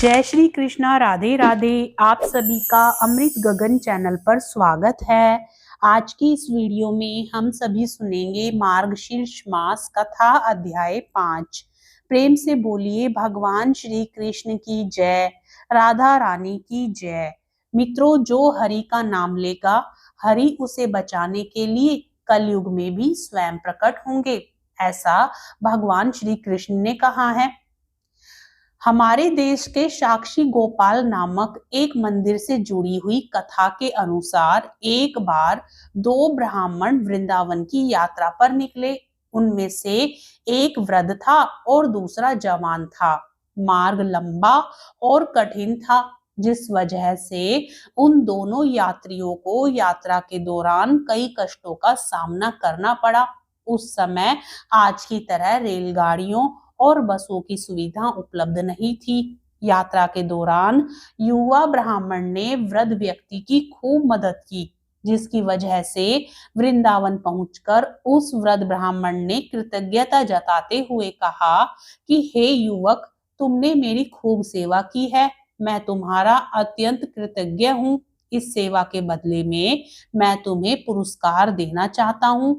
जय श्री कृष्णा, राधे राधे। आप सभी का अमृत गगन चैनल पर स्वागत है। आज की इस वीडियो में हम सभी सुनेंगे मार्गशीर्ष मास कथा अध्याय 5। प्रेम से बोलिए भगवान श्री कृष्ण की जय, राधा रानी की जय। मित्रों, जो हरि का नाम लेगा, हरि उसे बचाने के लिए कलयुग में भी स्वयं प्रकट होंगे, ऐसा भगवान श्री कृष्ण ने कहा है। हमारे देश के साक्षी गोपाल नामक एक मंदिर से जुड़ी हुई कथा के अनुसार एक बार दो ब्राह्मण वृंदावन की यात्रा पर निकले। उनमें से एक वृद्ध था और दूसरा जवान था। मार्ग लंबा और कठिन था, जिस वजह से उन दोनों यात्रियों को यात्रा के दौरान कई कष्टों का सामना करना पड़ा। उस समय आज की तरह रेलगाड़ियों और बसों की सुविधा उपलब्ध नहीं थी। यात्रा के दौरान युवा ब्राह्मण ने वृद्ध व्यक्ति की खूब मदद की, जिसकी वजह से वृंदावन पहुंचकर उस वृद्ध ब्राह्मण ने कृतज्ञता जताते हुए कहा कि हे युवक, तुमने मेरी खूब सेवा की है। मैं तुम्हारा अत्यंत कृतज्ञ हूँ। इस सेवा के बदले में मैं तुम्हें पुरस्कार देना चाहता हूँ।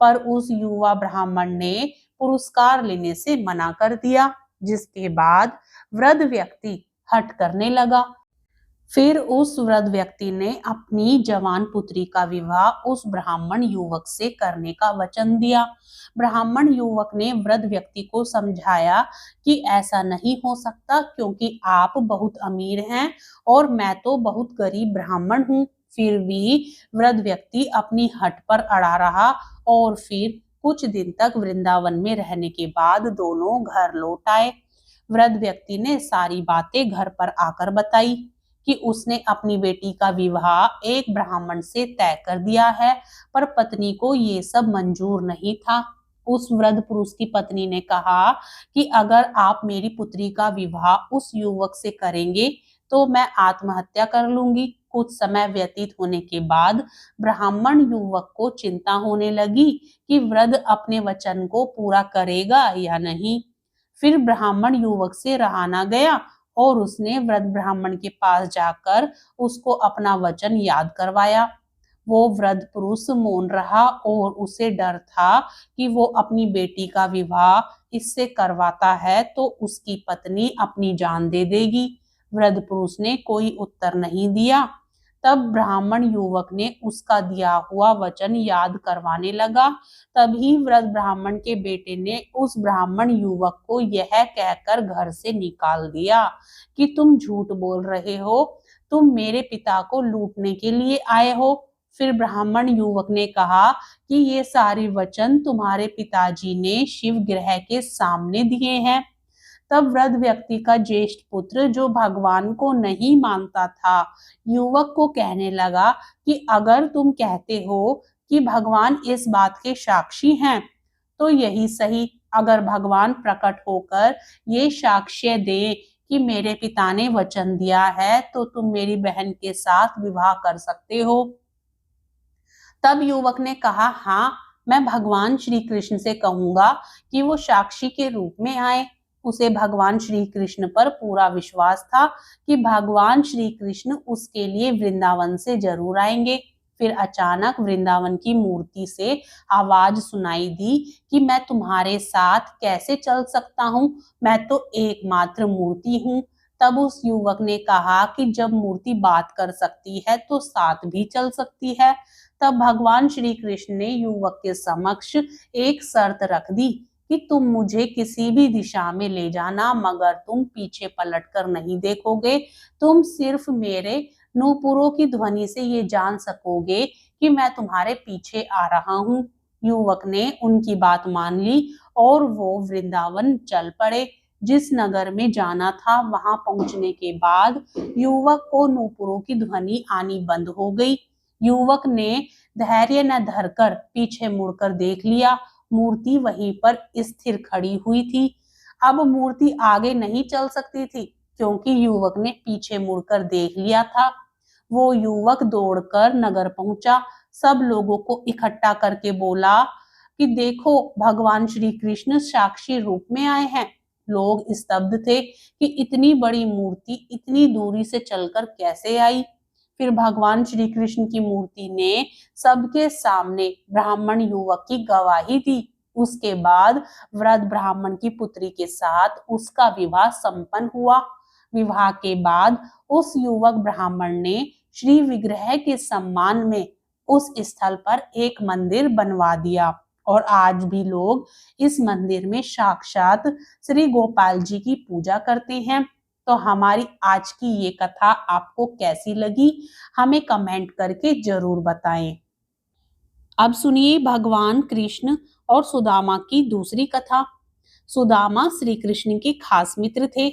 पर उस युवा ब्राह्मण ने पुरस्कार लेने से मना कर दिया, जिसके बाद वृद्ध व्यक्ति हठ करने लगा। फिर उस वृद्ध व्यक्ति ने अपनी जवान पुत्री का विवाह उस ब्राह्मण युवक से करने का वचन दिया। ब्राह्मण युवक ने वृद्ध व्यक्ति को समझाया कि ऐसा नहीं हो सकता, क्योंकि आप बहुत अमीर हैं और मैं तो बहुत गरीब ब्राह्मण हूँ। फिर भी वृद्ध व्यक्ति अपनी हठ पर अड़ा रहा और फिर कुछ दिन तक वृंदावन में रहने के बाद दोनों घर लौट आए। वृद्ध व्यक्ति ने सारी बातें घर पर आकर बताई कि उसने अपनी बेटी का विवाह एक ब्राह्मण से तय कर दिया है, पर पत्नी को ये सब मंजूर नहीं था। उस वृद्ध पुरुष की पत्नी ने कहा कि अगर आप मेरी पुत्री का विवाह उस युवक से करेंगे तो मैं आत्महत्या कर लूंगी। कुछ समय व्यतीत होने के बाद ब्राह्मण युवक को चिंता होने लगी कि वृद्ध अपने वचन को पूरा करेगा या नहीं। फिर ब्राह्मण युवक से रहा न गया और उसने वृद्ध ब्राह्मण के पास जाकर उसको अपना वचन याद करवाया। वो वृद्ध पुरुष मौन रहा और उसे डर था कि वो अपनी बेटी का विवाह इससे करवाता है तो उसकी पत्नी अपनी जान दे देगी। वृद्ध पुरुष ने कोई उत्तर नहीं दिया। तब ब्राह्मण युवक ने उसका दिया हुआ वचन याद करवाने लगा। तभी वृद्ध ब्राह्मण के बेटे ने उस ब्राह्मण युवक को यह कहकर घर से निकाल दिया कि तुम झूठ बोल रहे हो, तुम मेरे पिता को लूटने के लिए आए हो। फिर ब्राह्मण युवक ने कहा कि ये सारे वचन तुम्हारे पिताजी ने शिव ग्रह के सामने दिए हैं। तब वृद्ध व्यक्ति का ज्येष्ठ पुत्र, जो भगवान को नहीं मानता था, युवक को कहने लगा कि अगर तुम कहते हो कि भगवान इस बात के साक्षी हैं, तो यही सही। अगर भगवान प्रकट होकर ये साक्ष्य दे कि मेरे पिता ने वचन दिया है, तो तुम मेरी बहन के साथ विवाह कर सकते हो। तब युवक ने कहा, हाँ, मैं भगवान श्री कृष्ण से कहूंगा कि वो साक्षी के रूप में आए। उसे भगवान श्री कृष्ण पर पूरा विश्वास था कि भगवान श्री कृष्ण उसके लिए वृंदावन से जरूर आएंगे। फिर अचानक वृंदावन की मूर्ति से आवाज सुनाई दी कि मैं तुम्हारे साथ कैसे चल सकता हूँ, मैं तो एकमात्र मूर्ति हूँ। तब उस युवक ने कहा कि जब मूर्ति बात कर सकती है तो साथ भी चल सकती है। तब भगवान श्री कृष्ण ने युवक के समक्ष एक शर्त रख दी कि तुम मुझे किसी भी दिशा में ले जाना, मगर तुम पीछे पलटकर नहीं देखोगे। तुम सिर्फ मेरे नूपुरों की ध्वनि से ये जान सकोगे कि मैं तुम्हारे पीछे आ रहा हूँ। युवक ने उनकी बात मान ली और वो वृंदावन चल पड़े। जिस नगर में जाना था वहां पहुंचने के बाद युवक को नूपुरों की ध्वनि आनी बंद हो गई। युवक ने धैर्य न धरकर पीछे मुड़कर देख लिया। मूर्ति वहीं पर स्थिर खड़ी हुई थी। अब मूर्ति आगे नहीं चल सकती थी, क्योंकि युवक ने पीछे मुड़कर देख लिया था। वो युवक दौड़कर नगर पहुंचा। सब लोगों को इकट्ठा करके बोला कि देखो, भगवान श्री कृष्ण साक्षी रूप में आए हैं। लोग स्तब्ध थे कि इतनी बड़ी मूर्ति इतनी दूरी से चलकर कैसे आई। फिर भगवान श्री कृष्ण की मूर्ति ने सबके सामने ब्राह्मण युवक की गवाही दी। उसके बाद वृद्ध ब्राह्मण की पुत्री के साथ उसका विवाह संपन्न हुआ। विवाह के बाद उस युवक ब्राह्मण ने श्री विग्रह के सम्मान में उस स्थल पर एक मंदिर बनवा दिया और आज भी लोग इस मंदिर में साक्षात श्री गोपाल जी की पूजा करते हैं। तो हमारी आज की ये कथा आपको कैसी लगी, हमें कमेंट करके जरूर बताएं। अब सुनिए भगवान कृष्ण और सुदामा की दूसरी कथा। सुदामा श्री कृष्ण के खास मित्र थे।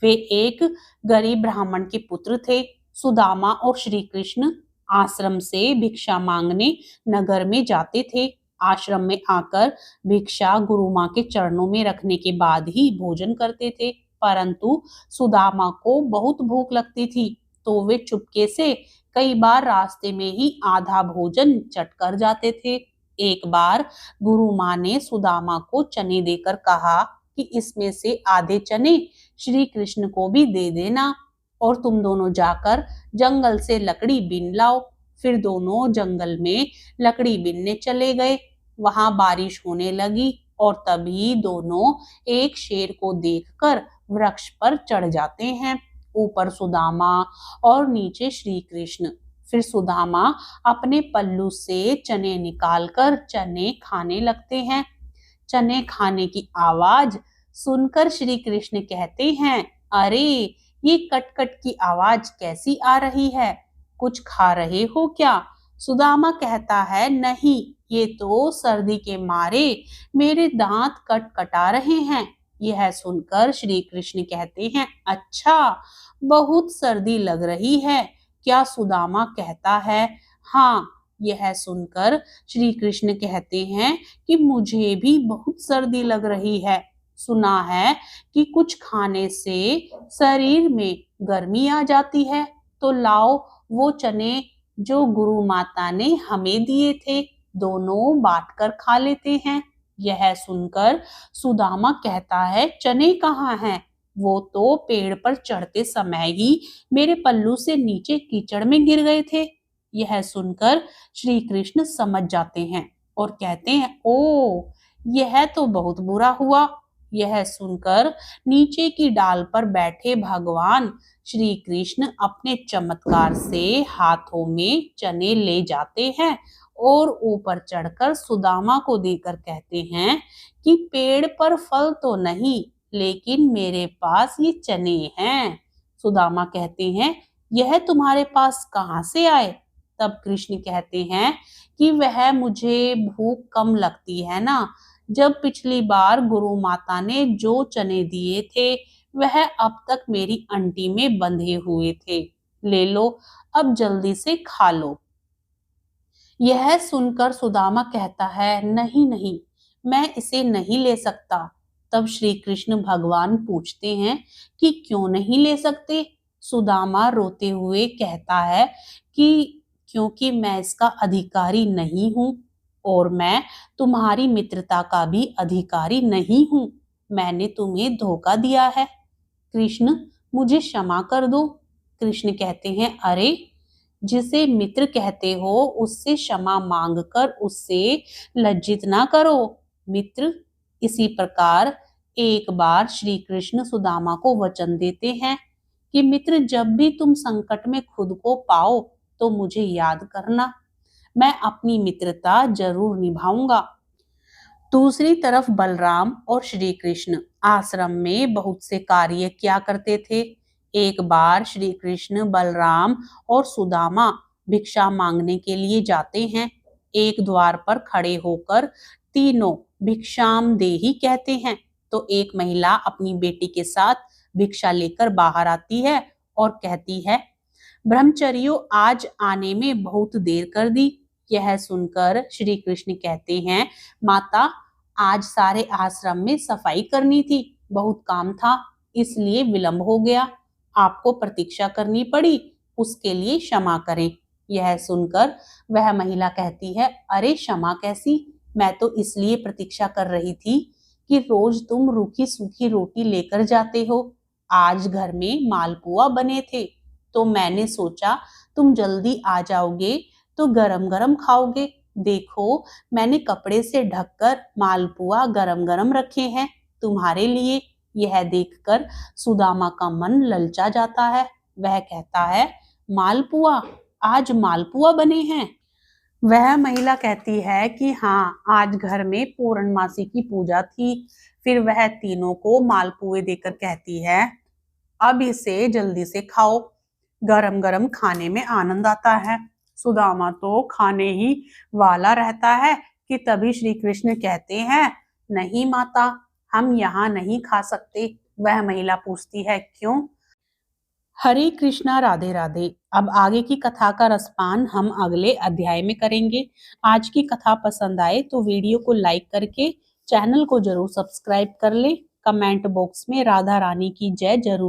वे एक गरीब ब्राह्मण के पुत्र थे। सुदामा और श्री कृष्ण आश्रम से भिक्षा मांगने नगर में जाते थे। आश्रम में आकर भिक्षा गुरु माँ के चरणों में रखने के बाद ही भोजन करते थे। परंतु सुदामा को बहुत भूख लगती थी, तो वे चुपके से कई बार रास्ते में ही आधा भोजन चट कर जाते थे। एक बार गुरु माँ ने सुदामा को चने देकर कहा कि इसमें से आधे चने श्री कृष्ण को भी दे देना और तुम दोनों जाकर जंगल से लकड़ी बीन लाओ। फिर दोनों जंगल में लकड़ी बीनने चले गए। वहां बारिश होने लगी और तभी दोनों एक शेर को देखकर वृक्ष पर चढ़ जाते हैं। ऊपर सुदामा और नीचे श्री कृष्ण। फिर सुदामा अपने पल्लू से चने निकालकर चने खाने लगते हैं। चने खाने की आवाज सुनकर श्री कृष्ण कहते हैं, अरे ये कट-कट की आवाज कैसी आ रही है, कुछ खा रहे हो क्या? सुदामा कहता है, नहीं, ये तो सर्दी के मारे मेरे दांत कट-कटा रहे हैं। यह सुनकर श्री कृष्ण कहते हैं, अच्छा, बहुत सर्दी लग रही है क्या? सुदामा कहता है, हाँ। यह सुनकर श्री कृष्ण कहते हैं कि मुझे भी बहुत सर्दी लग रही है। सुना है कि कुछ खाने से शरीर में गर्मी आ जाती है, तो लाओ वो चने जो गुरु माता ने हमें दिए थे, दोनों बांटकर खा लेते हैं। यह सुनकर सुदामा कहता है, चने कहाँ हैं? वो तो पेड़ पर चढ़ते समय ही मेरे पल्लू से नीचे कीचड़ में गिर गए थे। यह सुनकर श्री कृष्ण समझ जाते हैं और कहते हैं, ओ, यह तो बहुत बुरा हुआ। यह सुनकर नीचे की डाल पर बैठे भगवान श्री कृष्ण अपने चमत्कार से हाथों में चने ले जाते हैं और ऊपर चढ़कर सुदामा को देकर कहते हैं कि पेड़ पर फल तो नहीं, लेकिन मेरे पास ये चने हैं। सुदामा कहते हैं, यह तुम्हारे पास कहाँ से आए? तब कृष्ण कहते हैं कि वह मुझे भूख कम लगती है ना, जब पिछली बार गुरु माता ने जो चने दिए थे वह अब तक मेरी अंटी में बंधे हुए थे, ले लो, अब जल्दी से खा लो। यह सुनकर सुदामा कहता है, नहीं नहीं, मैं इसे नहीं ले सकता। तब श्री कृष्ण भगवान पूछते हैं कि क्यों नहीं ले सकते? सुदामा रोते हुए कहता है कि क्योंकि मैं इसका अधिकारी नहीं हूँ और मैं तुम्हारी मित्रता का भी अधिकारी नहीं हूँ। मैंने तुम्हें धोखा दिया है। कृष्ण, मुझे क्षमा कर दो। कृष्ण कहते हैं, अरे, जिसे मित्र कहते हो उससे क्षमा मांगकर उससे लज्जित ना करो मित्र। इसी प्रकार एक बार श्री कृष्ण सुदामा को वचन देते हैं कि मित्र, जब भी तुम संकट में खुद को पाओ तो मुझे याद करना, मैं अपनी मित्रता जरूर निभाऊंगा। दूसरी तरफ बलराम और श्री कृष्ण आश्रम में बहुत से कार्य किया करते थे। एक बार श्री कृष्ण, बलराम और सुदामा भिक्षा मांगने के लिए जाते हैं। एक द्वार पर खड़े होकर तीनों भिक्षाम देहि कहते हैं, तो एक महिला अपनी बेटी के साथ भिक्षा लेकर बाहर आती है और कहती है, ब्रह्मचर्यो, आज आने में बहुत देर कर दी। यह सुनकर श्री कृष्ण कहते हैं, माता, आज सारे आश्रम में सफाई करनी थी, बहुत काम था, इसलिए विलंब हो गया, आपको प्रतीक्षा करनी पड़ी, उसके लिए क्षमा करें। यह सुनकर वह महिला कहती है, अरे क्षमा कैसी, मैं तो इसलिए प्रतीक्षा कर रही थी कि रोज तुम रूखी सूखी रोटी लेकर जाते हो। आज घर में मालपुआ बने थे, तो मैंने सोचा तुम जल्दी आ जाओगे तो गरम गरम खाओगे। देखो, मैंने कपड़े से ढककर मालपुआ गरम गरम रखे हैं तुम्हारे लिए। यह देखकर सुदामा का मन ललचा जाता है। वह कहता है, मालपुआ? आज मालपुआ बने हैं? वह महिला कहती है कि हाँ, आज घर में पूर्णमासी की पूजा थी। फिर वह तीनों को मालपुए देकर कहती है, अब इसे जल्दी से खाओ, गरम गरम खाने में आनंद आता है। सुदामा तो खाने ही वाला रहता है कि तभी श्री कृष्ण कहते हैं, नहीं माता, हम यहाँ नहीं खा सकते। वह महिला पूछती है, क्यों? हरे कृष्णा, राधे राधे। अब आगे की कथा का रसपान हम अगले अध्याय में करेंगे। आज की कथा पसंद आए तो वीडियो को लाइक करके चैनल को जरूर सब्सक्राइब कर ले। कमेंट बॉक्स में राधा रानी की जय जरूर